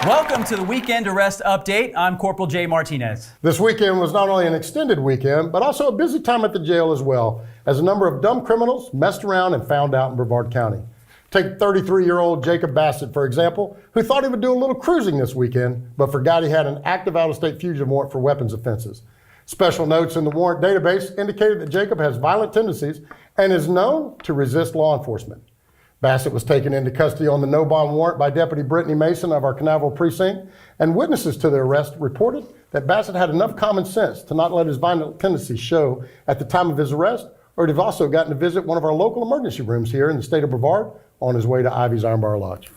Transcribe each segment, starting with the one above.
Welcome to the Weekend Arrest Update. I'm Corporal Jay Martinez. This weekend was not only an extended weekend, but also a busy time at the jail as well, as a number of dumb criminals messed around and found out in Brevard County. Take 33-year-old Jacob Bassett, for example, who thought he would do a little cruising this weekend, but forgot he had an active out-of-state fugitive warrant for weapons offenses. Special notes in the warrant database indicated that Jacob has violent tendencies and is known to resist law enforcement. Bassett was taken into custody on the no-bond warrant by Deputy Brittany Mason of our Canaveral precinct, and witnesses to the arrest reported that Bassett had enough common sense to not let his violent tendencies show at the time of his arrest, or to have also gotten to visit one of our local emergency rooms here in the state of Brevard on his way to Ivy's Iron Bar Lodge.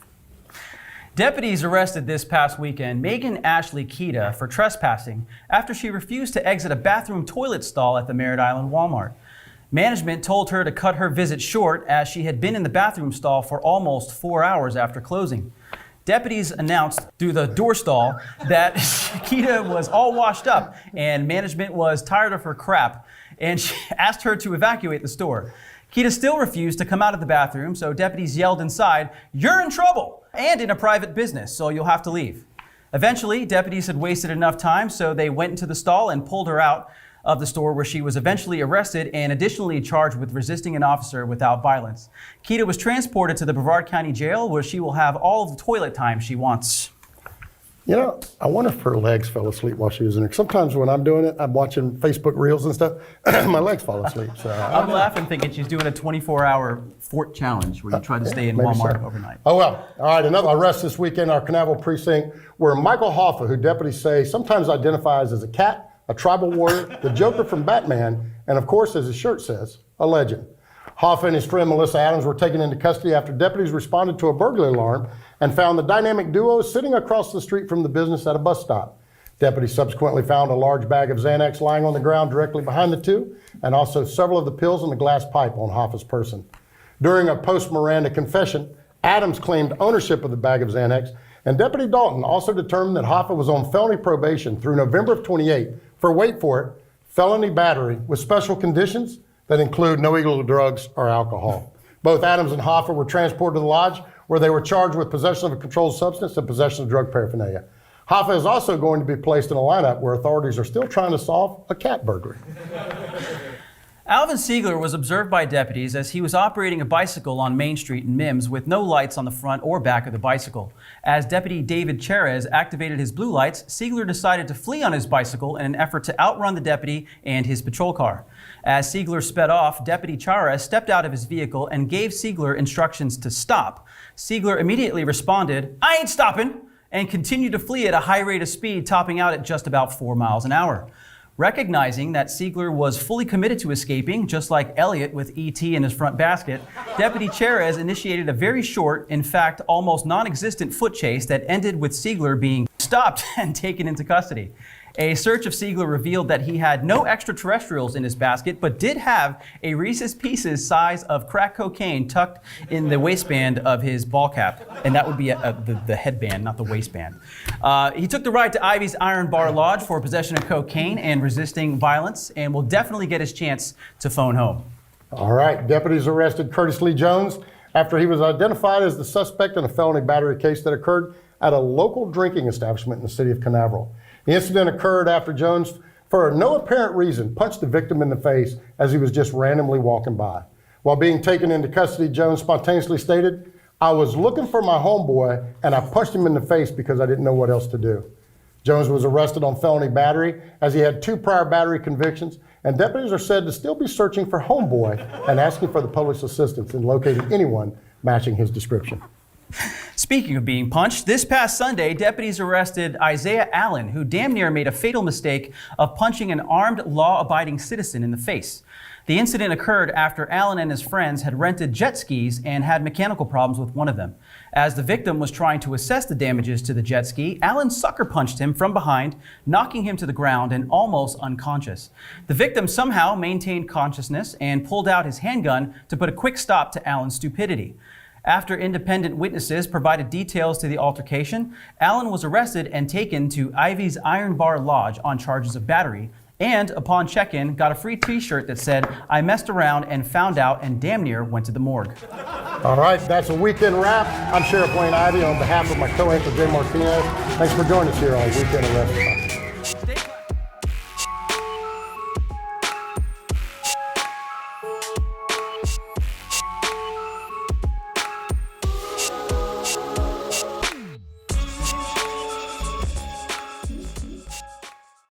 Deputies arrested this past weekend Megan Ashley Kita for trespassing after she refused to exit a bathroom toilet stall at the Merritt Island Walmart. Management told her to cut her visit short as she had been in the bathroom stall for almost 4 hours after closing. Deputies announced through the door stall that Kita was all washed up and management was tired of her crap, and she asked her to evacuate the store. Kita still refused to come out of the bathroom, so deputies yelled inside, "You're in trouble and in a private business, so you'll have to leave." Eventually, deputies had wasted enough time, so they went into the stall and pulled her out of the store, where she was eventually arrested and additionally charged with resisting an officer without violence. Kita was transported to the Brevard County Jail, where she will have all of the toilet time she wants. You know, I wonder if her legs fell asleep while she was in there. Sometimes when I'm doing it, I'm watching Facebook Reels and stuff, my legs fall asleep. So I'm laughing thinking she's doing a 24-hour fort challenge where you try to stay in Walmart overnight. Oh, well. All right, another arrest this weekend, our Canaveral precinct, where Michael Hoffa, who deputies say sometimes identifies as a cat, a tribal warrior, the Joker from Batman, and of course, as his shirt says, a legend. Hoffa and his friend Melissa Adams were taken into custody after deputies responded to a burglary alarm and found the dynamic duo sitting across the street from the business at a bus stop. Deputies subsequently found a large bag of Xanax lying on the ground directly behind the two, and also several of the pills in the glass pipe on Hoffa's person. During a post-Miranda confession, Adams claimed ownership of the bag of Xanax, and Deputy Dalton also determined that Hoffa was on felony probation through November of 28 for, wait for it, felony battery with special conditions that include no illegal drugs or alcohol. Both Adams and Hoffa were transported to the lodge, where they were charged with possession of a controlled substance and possession of drug paraphernalia. Hoffa is also going to be placed in a lineup where authorities are still trying to solve a cat burglary. Alvin Siegler was observed by deputies as he was operating a bicycle on Main Street in Mims with no lights on the front or back of the bicycle. As Deputy David Cherez activated his blue lights, Siegler decided to flee on his bicycle in an effort to outrun the deputy and his patrol car. As Siegler sped off, Deputy Cherez stepped out of his vehicle and gave Siegler instructions to stop. Siegler immediately responded, "I ain't stopping," and continued to flee at a high rate of speed, topping out at just about 4 miles an hour. Recognizing that Siegler was fully committed to escaping, just like Elliot with E.T. in his front basket, Deputy Cherez initiated a very short, in fact, almost non-existent foot chase that ended with Siegler being stopped and taken into custody. A search of Siegler revealed that he had no extraterrestrials in his basket, but did have a Reese's Pieces size of crack cocaine tucked in the waistband of his ball cap. And that would be the headband, not the waistband. He took the ride to Ivy's Iron Bar Lodge for possession of cocaine and resisting violence, and will definitely get his chance to phone home. All right, deputies arrested Curtis Lee Jones after he was identified as the suspect in a felony battery case that occurred at a local drinking establishment in the city of Canaveral. The incident occurred after Jones, for no apparent reason, punched the victim in the face as he was just randomly walking by. While being taken into custody, Jones spontaneously stated, "I was looking for my homeboy and I punched him in the face because I didn't know what else to do." Jones was arrested on felony battery as he had 2 prior battery convictions, and deputies are said to still be searching for homeboy and asking for the public's assistance in locating anyone matching his description. Speaking of being punched, this past Sunday, deputies arrested Isaiah Allen, who damn near made a fatal mistake of punching an armed, law-abiding citizen in the face. The incident occurred after Allen and his friends had rented jet skis and had mechanical problems with one of them. As the victim was trying to assess the damages to the jet ski, Allen sucker punched him from behind, knocking him to the ground and almost unconscious. The victim somehow maintained consciousness and pulled out his handgun to put a quick stop to Allen's stupidity. After independent witnesses provided details to the altercation, Allen was arrested and taken to Ivy's Iron Bar Lodge on charges of battery And upon check-in, got a free t-shirt that said, "I messed around and found out and damn near went to the morgue." All right, that's a weekend wrap. I'm Sheriff Wayne Ivey on behalf of my co-anchor Jay Martinez. Thanks for joining us here on Weekend Arrest.